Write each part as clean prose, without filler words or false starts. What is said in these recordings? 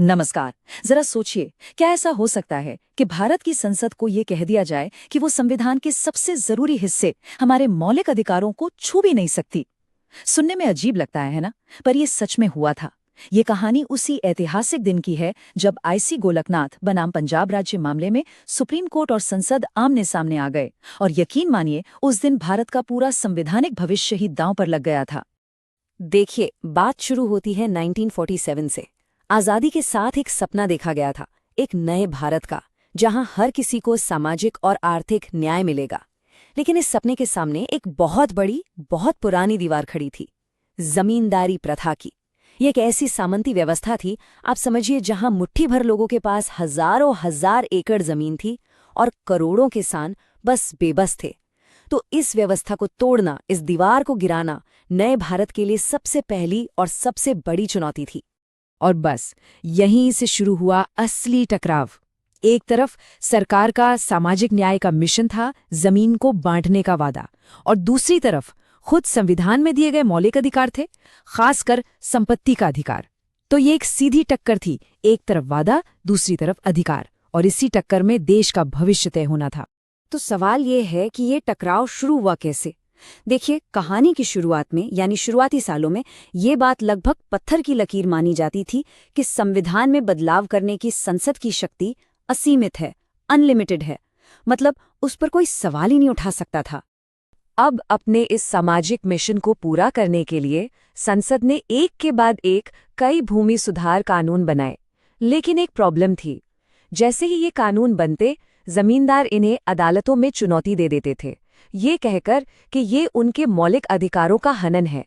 नमस्कार। जरा सोचिए, क्या ऐसा हो सकता है कि भारत की संसद को ये कह दिया जाए कि वो संविधान के सबसे जरूरी हिस्से, हमारे मौलिक अधिकारों को छू भी नहीं सकती। सुनने में अजीब लगता है ना? पर ये सच में हुआ था। ये कहानी उसी ऐतिहासिक दिन की है जब आईसी गोलकनाथ बनाम पंजाब राज्य मामले में सुप्रीम कोर्ट और संसद आमने सामने आ गए। और यकीन मानिए, उस दिन भारत का पूरा संवैधानिक भविष्य ही दांव पर लग गया था। देखिए, बात शुरू होती है 1947 से। आज़ादी के साथ एक सपना देखा गया था, एक नए भारत का, जहां हर किसी को सामाजिक और आर्थिक न्याय मिलेगा। लेकिन इस सपने के सामने एक बहुत बड़ी, बहुत पुरानी दीवार खड़ी थी, जमींदारी प्रथा की। ये एक ऐसी सामंती व्यवस्था थी, आप समझिए, जहां मुट्ठी भर लोगों के पास हजारों हजार एकड़ जमीन थी और करोड़ों किसान बस बेबस थे। तो इस व्यवस्था को तोड़ना, इस दीवार को गिराना, नए भारत के लिए सबसे पहली और सबसे बड़ी चुनौती थी। और बस यहीं से शुरू हुआ असली टकराव। एक तरफ सरकार का सामाजिक न्याय का मिशन था, जमीन को बांटने का वादा, और दूसरी तरफ खुद संविधान में दिए गए मौलिक अधिकार थे, खासकर संपत्ति का अधिकार। तो ये एक सीधी टक्कर थी, एक तरफ वादा, दूसरी तरफ अधिकार, और इसी टक्कर में देश का भविष्य तय होना था। तो सवाल ये है कि ये टकराव शुरू हुआ कैसे। देखिए, कहानी की शुरुआत में, यानी शुरुआती सालों में, ये बात लगभग पत्थर की लकीर मानी जाती थी कि संविधान में बदलाव करने की संसद की शक्ति असीमित है, अनलिमिटेड है। मतलब उस पर कोई सवाल ही नहीं उठा सकता था। अब अपने इस सामाजिक मिशन को पूरा करने के लिए संसद ने एक के बाद एक कई भूमि सुधार कानून बनाए। लेकिन एक प्रॉब्लम थी। जैसे ही ये कानून बनते, जमींदार इन्हें अदालतों में चुनौती दे देते थे, ये कहकर कि ये उनके मौलिक अधिकारों का हनन है।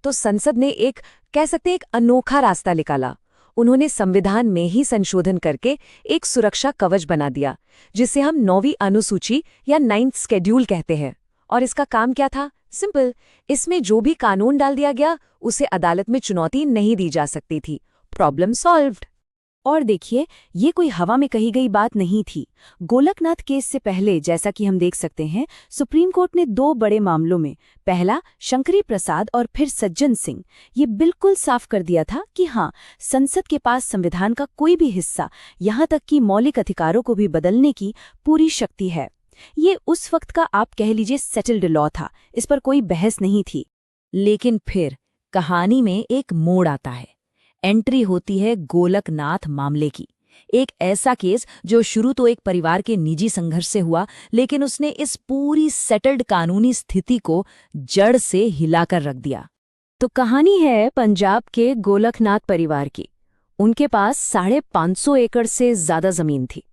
तो संसद ने कह सकते एक अनोखा रास्ता निकाला। उन्होंने संविधान में ही संशोधन करके एक सुरक्षा कवच बना दिया, जिसे हम 9वीं अनुसूची या 9th शेड्यूल कहते हैं। और इसका काम क्या था? सिंपल, इसमें जो भी कानून डाल दिया गया, उसे अदालत में चुनौती नहीं दी जा सकती थी। Problem solved. और देखिए, ये कोई हवा में कही गई बात नहीं थी। गोलकनाथ केस से पहले, जैसा कि हम देख सकते हैं, सुप्रीम कोर्ट ने 2 बड़े मामलों में, पहला शंकरी प्रसाद और फिर सज्जन सिंह, ये बिल्कुल साफ कर दिया था कि हाँ, संसद के पास संविधान का कोई भी हिस्सा, यहाँ तक कि मौलिक अधिकारों को भी बदलने की पूरी शक्ति है। ये उस वक्त का, आप कह लीजिए, सेटल्ड लॉ था, इस पर कोई बहस नहीं थी। लेकिन फिर कहानी में एक मोड़ आता है। एंट्री होती है गोलकनाथ मामले की। एक ऐसा केस जो शुरू तो एक परिवार के निजी संघर्ष से हुआ, लेकिन उसने इस पूरी सेटल्ड कानूनी स्थिति को जड़ से हिलाकर रख दिया। तो कहानी है पंजाब के गोलकनाथ परिवार की। उनके पास 550 एकड़ से ज्यादा जमीन थी।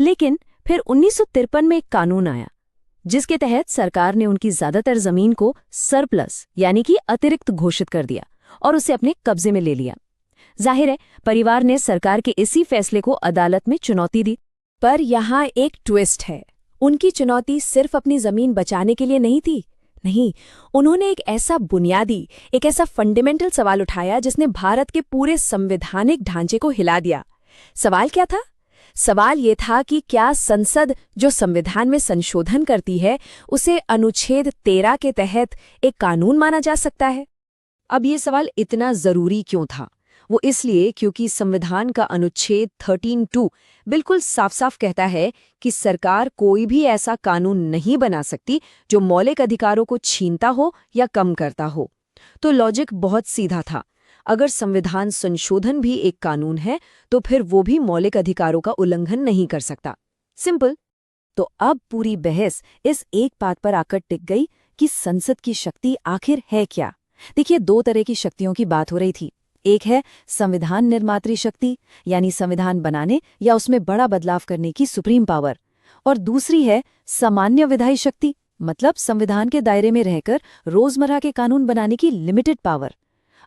लेकिन फिर 1953 में एक कानून आया, जिसके तहत सरकार ने उनकी ज्यादातर जमीन को सरप्लस, यानी कि अतिरिक्त घोषित कर दिया और उसे अपने कब्जे में ले लिया। जाहिर है, परिवार ने सरकार के इसी फैसले को अदालत में चुनौती दी। पर यहाँ एक ट्विस्ट है। उनकी चुनौती सिर्फ अपनी जमीन बचाने के लिए नहीं थी। नहीं, उन्होंने एक ऐसा फंडामेंटल सवाल उठाया जिसने भारत के पूरे संवैधानिक ढांचे को हिला दिया। सवाल क्या था? सवाल ये था कि क्या संसद, जो संविधान में संशोधन करती है, उसे अनुच्छेद 13 के तहत एक कानून माना जा सकता है? अब ये सवाल इतना जरूरी क्यों था? वो इसलिए क्योंकि संविधान का अनुच्छेद 13(2) बिल्कुल साफ साफ कहता है कि सरकार कोई भी ऐसा कानून नहीं बना सकती जो मौलिक अधिकारों को छीनता हो या कम करता हो। तो लॉजिक बहुत सीधा था। अगर संविधान संशोधन भी एक कानून है, तो फिर वो भी मौलिक अधिकारों का उल्लंघन नहीं कर सकता। सिंपल। तो अब पूरी बहस इस एक बात पर आकर टिक गई कि संसद की शक्ति आखिर है क्या। देखिए, 2 तरह की शक्तियों की बात हो रही थी। एक है संविधान निर्मात्री शक्ति, यानी संविधान बनाने या उसमें बड़ा बदलाव करने की सुप्रीम पावर, और दूसरी है सामान्य विधायी शक्ति, मतलब संविधान के दायरे में रहकर रोजमर्रा के कानून बनाने की लिमिटेड पावर।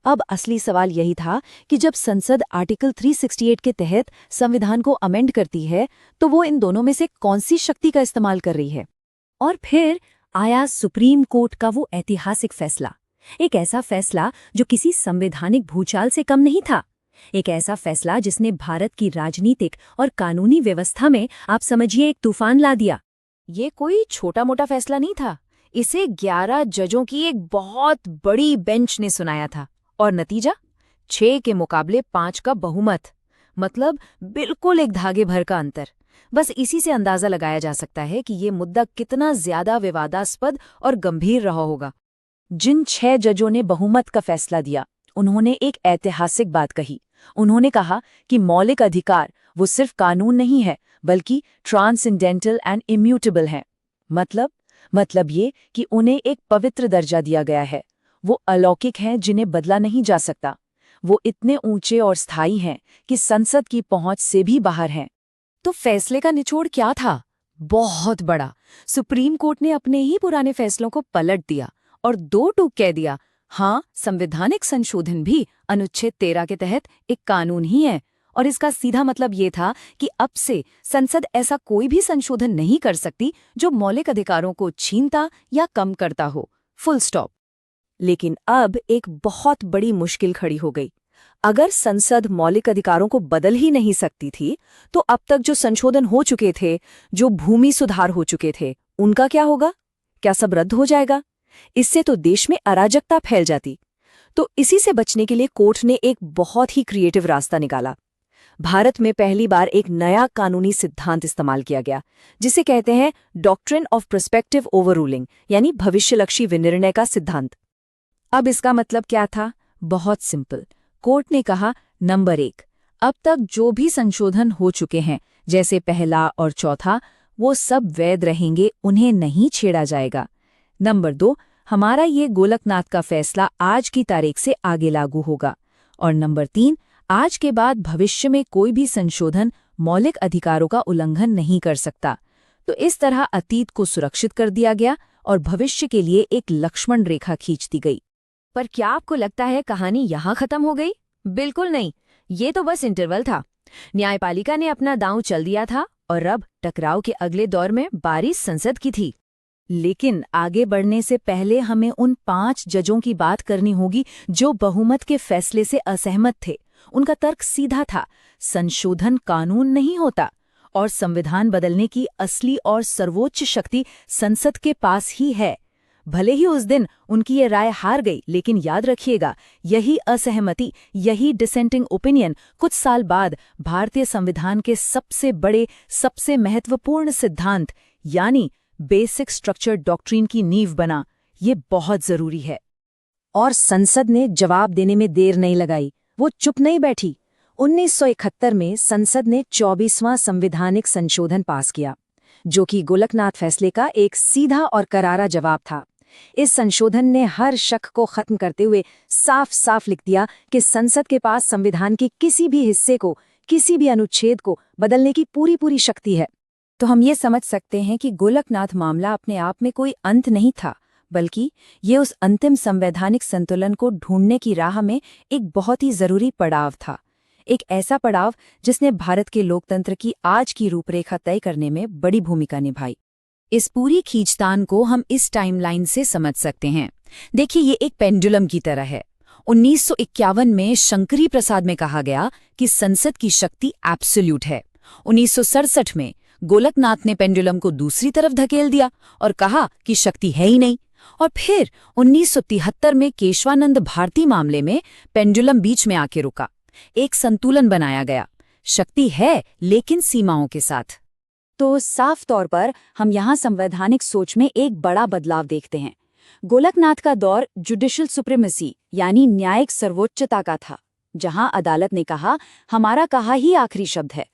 अब असली सवाल यही था कि जब संसद आर्टिकल 368 के तहत संविधान को अमेंड करती है, तो वो इन दोनों में से कौन सी शक्ति का इस्तेमाल कर रही है। और फिर आया सुप्रीम कोर्ट का वो ऐतिहासिक फैसला। एक ऐसा फैसला जो किसी संवैधानिक भूचाल से कम नहीं था। एक ऐसा फैसला जिसने भारत की राजनीतिक और कानूनी व्यवस्था में, आप समझिए, एक तूफान ला दिया। ये कोई छोटा मोटा फैसला नहीं था। इसे 11 जजों की एक बहुत बड़ी बेंच ने सुनाया था। और नतीजा? 6 के मुकाबले 5 का बहुमत। मतलब बिल्कुल एक धागे भर का अंतर। बस इसी से अंदाजा लगाया जा सकता है कि ये मुद्दा कितना ज्यादा विवादास्पद और गंभीर रहा होगा। जिन 6 जजों ने बहुमत का फैसला दिया, उन्होंने एक ऐतिहासिक बात कही। उन्होंने कहा कि मौलिक अधिकार वो सिर्फ कानून नहीं है, बल्कि ट्रांसेंडेंटल एंड इम्यूटेबल हैं। मतलब ये कि उन्हें एक पवित्र दर्जा दिया गया है। वो अलौकिक हैं, जिन्हें बदला नहीं जा सकता। वो इतने ऊंचे और स्थायी हैं कि संसद की पहुंच से भी बाहर हैं। तो फैसले का निचोड़ क्या था? बहुत बड़ा। सुप्रीम कोर्ट ने अपने ही पुराने फैसलों को पलट दिया और 2 टूक कह दिया, हाँ, संवैधानिक संशोधन भी अनुच्छेद 13 के तहत एक कानून ही है। और इसका सीधा मतलब ये था कि अब से संसद ऐसा कोई भी संशोधन नहीं कर सकती जो मौलिक अधिकारों को छीनता या कम करता हो। Full stop. लेकिन अब एक बहुत बड़ी मुश्किल खड़ी हो गई। अगर संसद मौलिक अधिकारों को बदल ही नहीं सकती थी, तो अब तक जो संशोधन हो चुके थे, जो भूमि सुधार हो चुके थे, उनका क्या होगा? क्या सब रद्द हो जाएगा? इससे तो देश में अराजकता फैल जाती। तो इसी से बचने के लिए कोर्ट ने एक बहुत ही क्रिएटिव रास्ता निकाला। भारत में पहली बार एक नया कानूनी सिद्धांत इस्तेमाल किया गया, जिसे कहते हैं डॉक्ट्रिन ऑफ प्रोस्पेक्टिव ओवररूलिंग, यानी भविष्यलक्षी विनिर्णय का सिद्धांत। अब इसका मतलब क्या था? बहुत सिंपल। कोर्ट ने कहा, नंबर 1, अब तक जो भी संशोधन हो चुके हैं, जैसे पहला और चौथा, वो सब वैध रहेंगे, उन्हें नहीं छेड़ा जाएगा। नंबर 2, हमारा ये गोलकनाथ का फैसला आज की तारीख से आगे लागू होगा। और नंबर 3, आज के बाद भविष्य में कोई भी संशोधन मौलिक अधिकारों का उल्लंघन नहीं कर सकता। तो इस तरह अतीत को सुरक्षित कर दिया गया और भविष्य के लिए एक लक्ष्मण रेखा खींच दी गई। पर क्या आपको लगता है कहानी यहाँ खत्म हो गई? बिल्कुल नहीं। ये तो बस इंटरवल था। न्यायपालिका ने अपना दांव चल दिया था और अब टकराव के अगले दौर में बारी संसद की थी। लेकिन आगे बढ़ने से पहले हमें उन 5 जजों की बात करनी होगी जो बहुमत के फैसले से असहमत थे। उनका तर्क सीधा था, संशोधन कानून नहीं होता और संविधान बदलने की असली और सर्वोच्च शक्ति संसद के पास ही है। भले ही उस दिन उनकी ये राय हार गई, लेकिन याद रखिएगा, यही असहमति, यही डिसेंटिंग ओपिनियन कुछ साल बाद भारतीय संविधान के सबसे बड़े, सबसे महत्वपूर्ण सिद्धांत यानी बेसिक स्ट्रक्चर डॉक्ट्रिन की नींव बना। ये बहुत जरूरी है। और संसद ने जवाब देने में देर नहीं लगाई। वो चुप नहीं बैठी। 1971 में संसद ने 24वां संवैधानिक संशोधन पास किया, जो कि गोलकनाथ फैसले का एक सीधा और करारा जवाब था। इस संशोधन ने हर शक को खत्म करते हुए साफ साफ लिख दिया कि संसद के पास संविधान के किसी भी हिस्से को, किसी भी अनुच्छेद को बदलने की पूरी शक्ति है। तो हम ये समझ सकते हैं कि गोलकनाथ मामला अपने आप में कोई अंत नहीं था, बल्कि ये उस अंतिम संवैधानिक संतुलन को ढूंढने की राह में एक बहुत ही जरूरी पड़ाव था। एक ऐसा पड़ाव जिसने भारत के लोकतंत्र की आज की रूपरेखा तय करने में बड़ी भूमिका निभाई। इस पूरी खींचतान को हम इस टाइमलाइन से समझ सकते हैं। देखिए, ये एक पेंडुलम की तरह है। 1951 में शंकरी प्रसाद में कहा गया कि संसद की शक्ति एब्सोल्यूट है। 1967 में गोलकनाथ ने पेंडुलम को दूसरी तरफ धकेल दिया और कहा कि शक्ति है ही नहीं। और फिर 1973 में केशवानंद भारती मामले में पेंडुलम बीच में आके रुका। एक संतुलन बनाया गया, शक्ति है लेकिन सीमाओं के साथ। तो साफ तौर पर हम यहाँ संवैधानिक सोच में एक बड़ा बदलाव देखते हैं। गोलकनाथ का दौर जुडिशियल सुप्रीमेसी यानी न्यायिक सर्वोच्चता का था, जहां अदालत ने कहा हमारा कहा ही आखिरी शब्द है।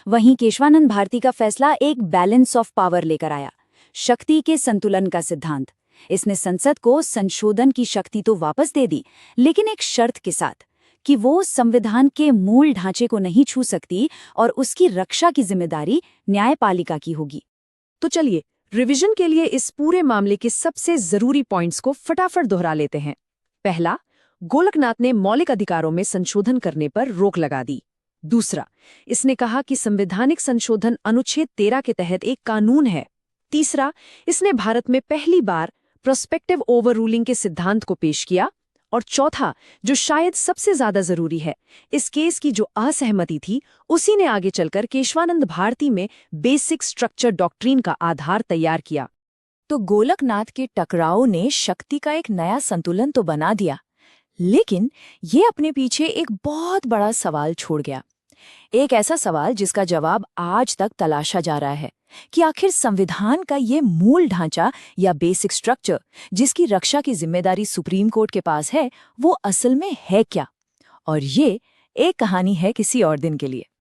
वहीं केशवानंद भारती का फैसला एक बैलेंस ऑफ पावर लेकर आया, शक्ति के संतुलन का सिद्धांत। इसने संसद को संशोधन की शक्ति तो वापस दे दी, लेकिन एक शर्त के साथ कि वो संविधान के मूल ढांचे को नहीं छू सकती और उसकी रक्षा की जिम्मेदारी न्यायपालिका की होगी। तो चलिए, रिवीजन के लिए इस पूरे मामले के सबसे जरूरी पॉइंट्स को फटाफट दोहरा लेते हैं। पहला, गोलकनाथ ने मौलिक अधिकारों में संशोधन करने पर रोक लगा दी। दूसरा, इसने कहा कि संवैधानिक संशोधन अनुच्छेद 13 के तहत एक कानून है। तीसरा, इसने भारत में पहली बार प्रोस्पेक्टिव ओवररूलिंग के सिद्धांत को पेश किया। और चौथा, जो शायद सबसे ज्यादा जरूरी है, इस केस की जो असहमति थी उसी ने आगे चलकर केशवानंद भारती में बेसिक स्ट्रक्चर डॉक्ट्रिन का आधार तैयार किया। तो गोलकनाथ के टकराव ने शक्ति का एक नया संतुलन तो बना दिया, लेकिन ये अपने पीछे एक बहुत बड़ा सवाल छोड़ गया। एक ऐसा सवाल जिसका जवाब आज तक तलाशा जा रहा है कि आखिर संविधान का ये मूल ढांचा या बेसिक स्ट्रक्चर जिसकी रक्षा की जिम्मेदारी सुप्रीम कोर्ट के पास है, वो असल में है क्या? और ये एक कहानी है किसी और दिन के लिए।